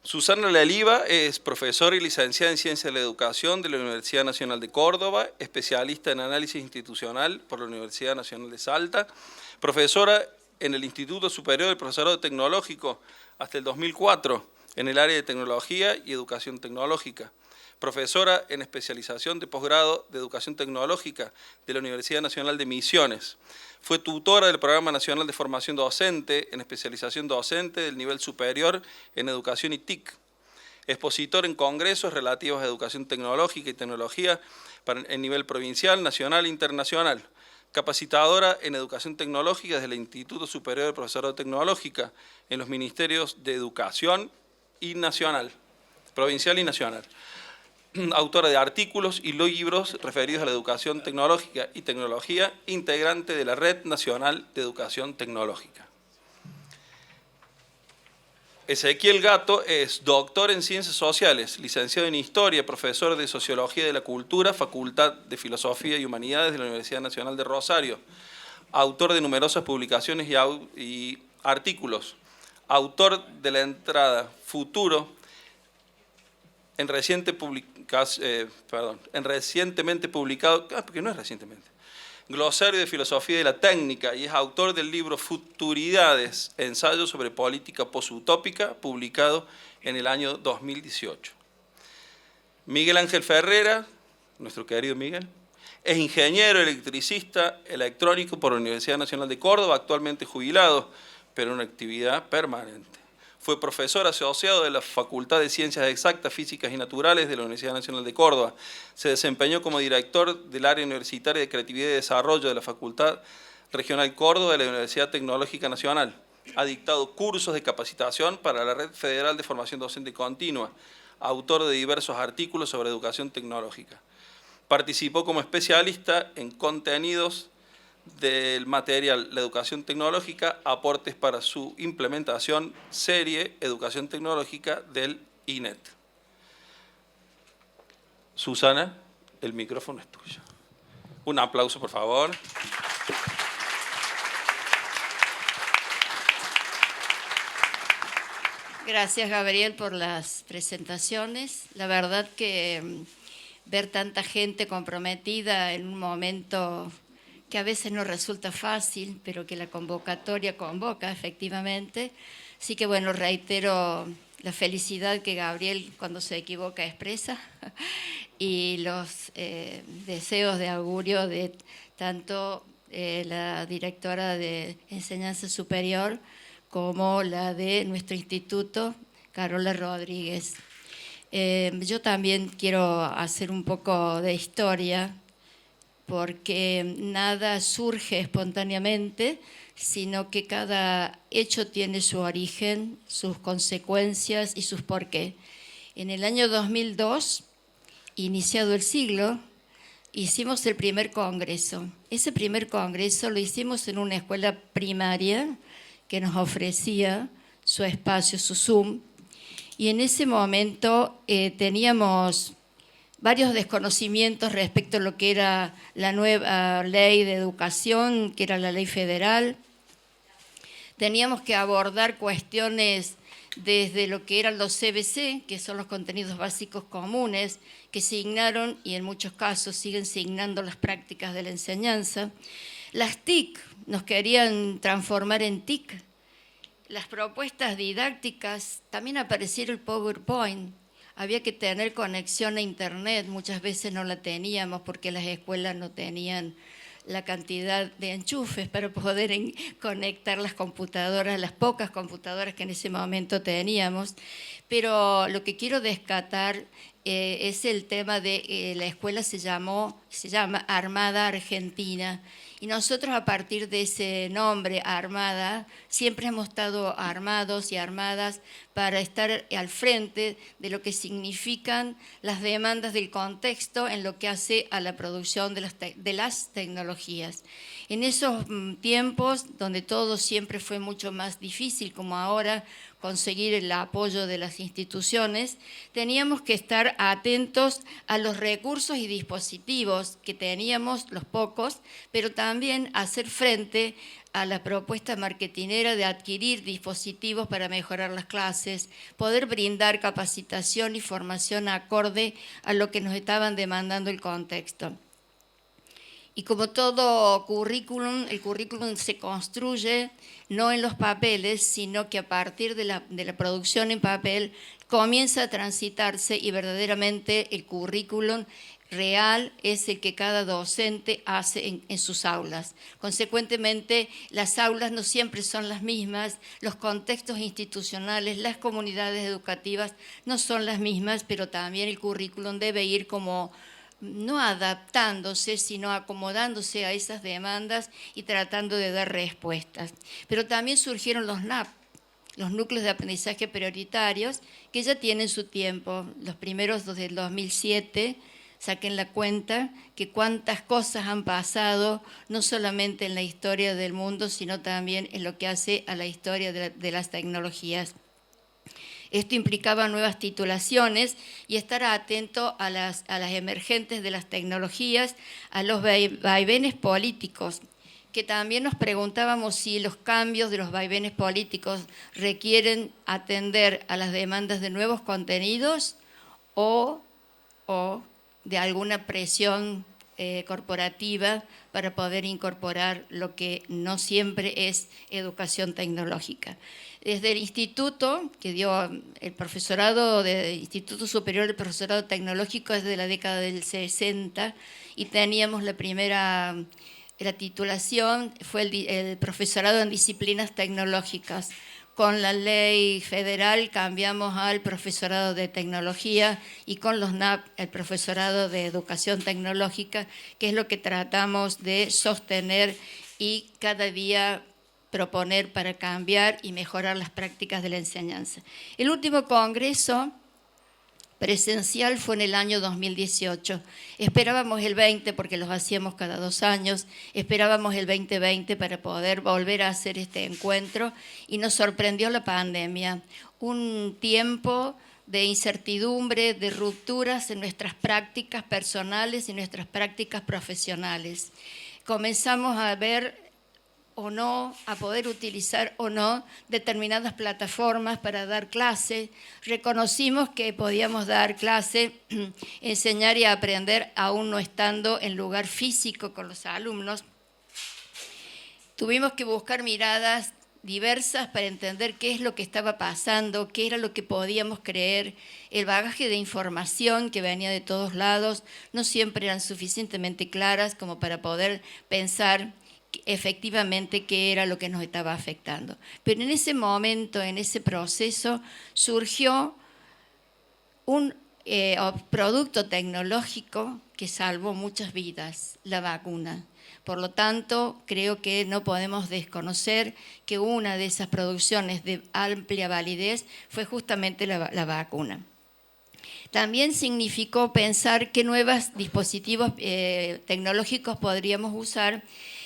Susana Leliva es profesora y licenciada en Ciencias de la Educación de la Universidad Nacional de Córdoba, especialista en análisis institucional por la Universidad Nacional de Salta, profesora en el Instituto Superior del Profesorado Tecnológico hasta el 2004 en el área de Tecnología y Educación Tecnológica, profesora en especialización de posgrado de Educación Tecnológica de la Universidad Nacional de Misiones. Fue tutora del Programa Nacional de Formación Docente en especialización docente del nivel superior en Educación y TIC. Expositor en congresos relativos a educación tecnológica y tecnología en nivel provincial, nacional e internacional. Capacitadora en educación tecnológica desde el Instituto Superior de Profesorado Tecnológica en los Ministerios de Educación y Nacional, provincial y nacional. Autora de artículos y libros referidos a la educación tecnológica y tecnología, integrante de la Red Nacional de Educación Tecnológica. Ezequiel Gato es doctor en Ciencias Sociales, licenciado en Historia, profesor de Sociología de la Cultura, Facultad de Filosofía y Humanidades de la Universidad Nacional de Rosario, autor de numerosas publicaciones y artículos, autor de la entrada Futuro, en recientemente publicado, porque no es recientemente, Glosario de Filosofía de la Técnica, y es autor del libro Futuridades, ensayo sobre política posutópica, publicado en el año 2018. Miguel Ángel Ferrera, nuestro querido Miguel, es ingeniero electricista electrónico por la Universidad Nacional de Córdoba, actualmente jubilado, pero en actividad permanente. Fue profesor asociado de la Facultad de Ciencias Exactas, Físicas y Naturales de la Universidad Nacional de Córdoba. Se desempeñó como director del área universitaria de Creatividad y Desarrollo de la Facultad Regional Córdoba de la Universidad Tecnológica Nacional. Ha dictado cursos de capacitación para la Red Federal de Formación Docente Continua. Autor de diversos artículos sobre educación tecnológica. Participó como especialista en contenidos del material La Educación Tecnológica, aportes para su implementación, serie Educación Tecnológica del INET. Susana, el micrófono es tuyo. Un aplauso, por favor. Gracias, Gabriel, por las presentaciones. La verdad que ver tanta gente comprometida en un momento que a veces no resulta fácil, pero que la convocatoria convoca efectivamente. Así que bueno, reitero la felicidad que Gabriel cuando se equivoca expresa y los deseos de augurio de tanto la directora de Enseñanza Superior como la de nuestro instituto, Carola Rodríguez. Yo también quiero hacer un poco de historia, porque nada surge espontáneamente, sino que cada hecho tiene su origen, sus consecuencias y sus porqué. En el año 2002, iniciado el siglo, hicimos el primer congreso. Ese primer congreso lo hicimos en una escuela primaria que nos ofrecía su espacio, su Zoom, y en ese momento teníamos varios desconocimientos respecto a lo que era la nueva ley de educación, que era la ley federal. Teníamos que abordar cuestiones desde lo que eran los CBC, que son los contenidos básicos comunes, que signaron y en muchos casos siguen signando las prácticas de la enseñanza. Las TIC nos querían transformar en TIC. Las propuestas didácticas, también aparecieron el PowerPoint. Había que tener conexión a internet, muchas veces no la teníamos porque las escuelas no tenían la cantidad de enchufes para poder conectar las computadoras, las pocas computadoras que en ese momento teníamos. Pero lo que quiero descartar es el tema de la escuela se llama Armada Argentina. Y nosotros a partir de ese nombre, Armada, siempre hemos estado armados y armadas para estar al frente de lo que significan las demandas del contexto en lo que hace a la producción de las tecnologías. En esos tiempos donde todo siempre fue mucho más difícil, como ahora, conseguir el apoyo de las instituciones, teníamos que estar atentos a los recursos y dispositivos que teníamos, los pocos, pero también hacer frente a la propuesta marketinera de adquirir dispositivos para mejorar las clases, poder brindar capacitación y formación acorde a lo que nos estaban demandando el contexto. Y como todo currículum, el currículum se construye no en los papeles, sino que a partir de la producción en papel comienza a transitarse y verdaderamente el currículum real es el que cada docente hace en sus aulas. Consecuentemente, las aulas no siempre son las mismas, los contextos institucionales, las comunidades educativas no son las mismas, pero también el currículum debe ir como no adaptándose, sino acomodándose a esas demandas y tratando de dar respuestas. Pero también surgieron los NAP, los núcleos de aprendizaje prioritarios, que ya tienen su tiempo, los primeros desde el 2007, saquen la cuenta que cuántas cosas han pasado, no solamente en la historia del mundo, sino también en lo que hace a la historia de las tecnologías. Esto implicaba nuevas titulaciones y estar atento a las emergentes de las tecnologías, a los vaivenes políticos, que también nos preguntábamos si los cambios de los vaivenes políticos requieren atender a las demandas de nuevos contenidos o de alguna presión corporativa para poder incorporar lo que no siempre es educación tecnológica. Desde el instituto, que dio el profesorado del Instituto Superior del Profesorado Tecnológico desde la década del 60 y teníamos la titulación, fue el profesorado en disciplinas tecnológicas. Con la ley federal cambiamos al profesorado de tecnología y con los NAP el profesorado de educación tecnológica, que es lo que tratamos de sostener y cada día proponer para cambiar y mejorar las prácticas de la enseñanza. El último congreso presencial fue en el año 2018. Esperábamos el 20 porque los hacíamos cada 2 años, esperábamos el 2020 para poder volver a hacer este encuentro y nos sorprendió la pandemia. Un tiempo de incertidumbre, de rupturas en nuestras prácticas personales y nuestras prácticas profesionales. Comenzamos a ver o no, a poder utilizar o no determinadas plataformas para dar clase. Reconocimos que podíamos dar clase, enseñar y aprender aún no estando en lugar físico con los alumnos. Tuvimos que buscar miradas diversas para entender qué es lo que estaba pasando, qué era lo que podíamos creer. El bagaje de información que venía de todos lados no siempre eran suficientemente claras como para poder pensar efectivamente qué era lo que nos estaba afectando. Pero en ese momento, en ese proceso, surgió un producto tecnológico que salvó muchas vidas, la vacuna. Por lo tanto, creo que no podemos desconocer que una de esas producciones de amplia validez fue justamente la vacuna. También significó pensar qué nuevos dispositivos tecnológicos podríamos usar.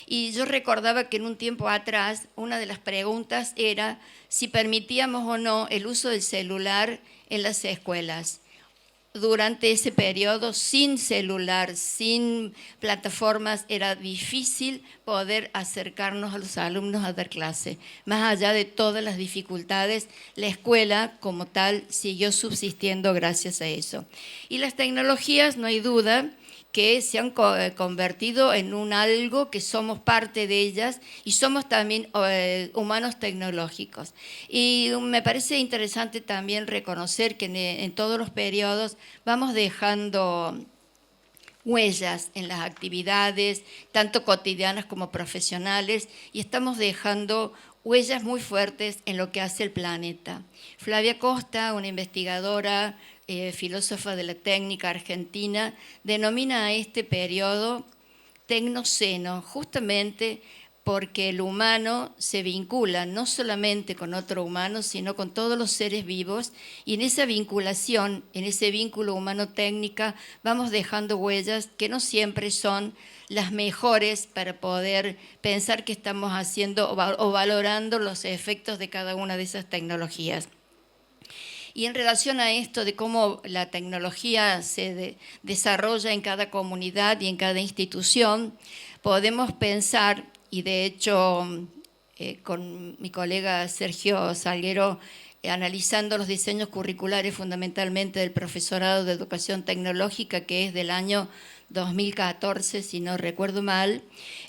Y yo recordaba que en un tiempo atrás una de las preguntas era si permitíamos o no el uso del celular en las escuelas. Durante ese periodo, sin celular, sin plataformas, era difícil poder acercarnos a los alumnos a dar clase. Más allá de todas las dificultades, la escuela como tal siguió subsistiendo gracias a eso. Y las tecnologías, no hay duda, que se han convertido en un algo que somos parte de ellas y somos también humanos tecnológicos. Y me parece interesante también reconocer que en todos los periodos vamos dejando huellas en las actividades, tanto cotidianas como profesionales, y estamos dejando huellas muy fuertes en lo que hace el planeta. Flavia Costa, una investigadora, filósofa de la técnica argentina, denomina a este periodo tecnoceno, justamente porque el humano se vincula no solamente con otro humano, sino con todos los seres vivos, y en esa vinculación, en ese vínculo humano-técnica, vamos dejando huellas que no siempre son las mejores para poder pensar que estamos haciendo o valorando los efectos de cada una de esas tecnologías. Y en relación a esto de cómo la tecnología se desarrolla en cada comunidad y en cada institución, podemos pensar, y de hecho con mi colega Sergio Salguero, analizando los diseños curriculares fundamentalmente del profesorado de educación tecnológica, que es del año 2014, si no recuerdo mal,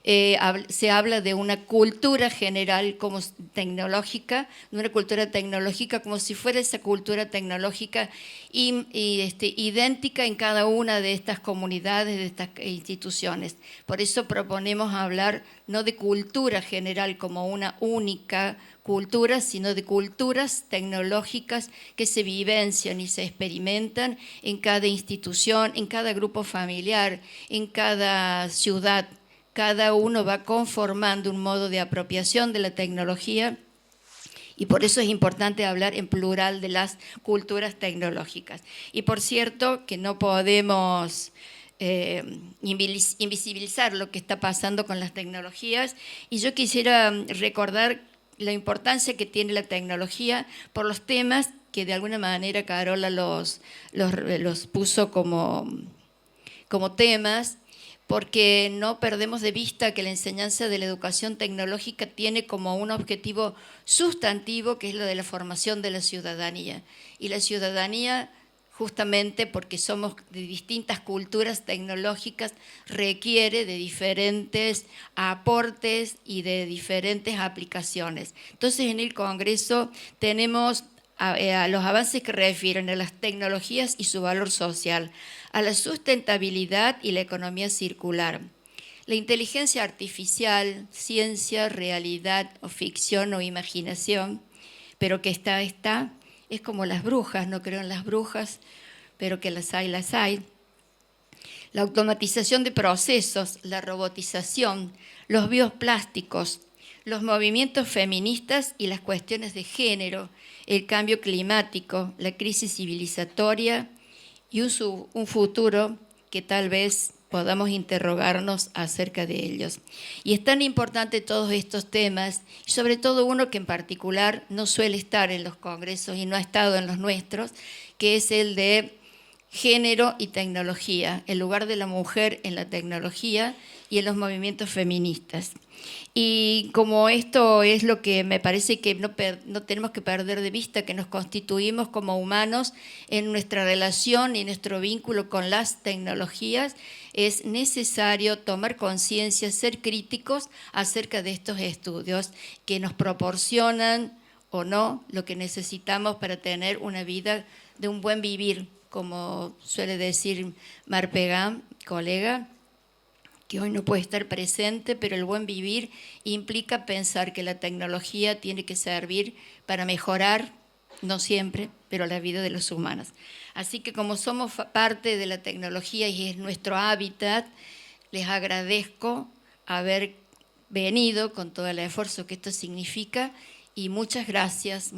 se habla de una cultura general como tecnológica, de una cultura tecnológica como si fuera esa cultura tecnológica idéntica en cada una de estas comunidades, de estas instituciones. Por eso proponemos hablar no de cultura general como una única cultura, sino de culturas tecnológicas que se vivencian y se experimentan en cada institución, en cada grupo familiar, en cada ciudad. Cada uno va conformando un modo de apropiación de la tecnología y por eso es importante hablar en plural de las culturas tecnológicas. Y por cierto que no podemos invisibilizar lo que está pasando con las tecnologías, y yo quisiera recordar la importancia que tiene la tecnología por los temas que de alguna manera Carola los puso como temas, porque no perdemos de vista que la enseñanza de la educación tecnológica tiene como un objetivo sustantivo, que es lo de la formación de la ciudadanía. Y la ciudadanía, justamente porque somos de distintas culturas tecnológicas, requiere de diferentes aportes y de diferentes aplicaciones. Entonces, en el Congreso tenemos a los avances que refieren a las tecnologías y su valor social, a la sustentabilidad y la economía circular, la inteligencia artificial, ciencia, realidad o ficción o imaginación, pero que está, es como las brujas, no creo en las brujas, pero que las hay. La automatización de procesos, la robotización, los bioplásticos, los movimientos feministas y las cuestiones de género, el cambio climático, la crisis civilizatoria y un futuro que tal vez podamos interrogarnos acerca de ellos. Y es tan importante todos estos temas, y sobre todo uno que en particular no suele estar en los congresos y no ha estado en los nuestros, que es el de género y tecnología, el lugar de la mujer en la tecnología y en los movimientos feministas. Y como esto es lo que me parece que no tenemos que perder de vista, que nos constituimos como humanos en nuestra relación y nuestro vínculo con las tecnologías, es necesario tomar conciencia, ser críticos acerca de estos estudios que nos proporcionan o no lo que necesitamos para tener una vida de un buen vivir, como suele decir Marpegán, colega, que hoy no puede estar presente, pero el buen vivir implica pensar que la tecnología tiene que servir para mejorar, no siempre, pero la vida de los humanos. Así que como somos parte de la tecnología y es nuestro hábitat, les agradezco haber venido con todo el esfuerzo que esto significa y muchas gracias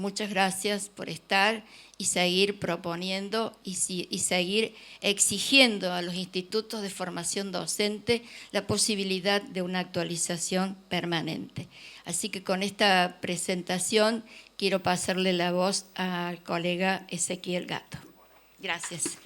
por estar y seguir proponiendo y seguir exigiendo a los institutos de formación docente la posibilidad de una actualización permanente. Así que con esta presentación quiero pasarle la voz al colega Ezequiel Gato. Gracias.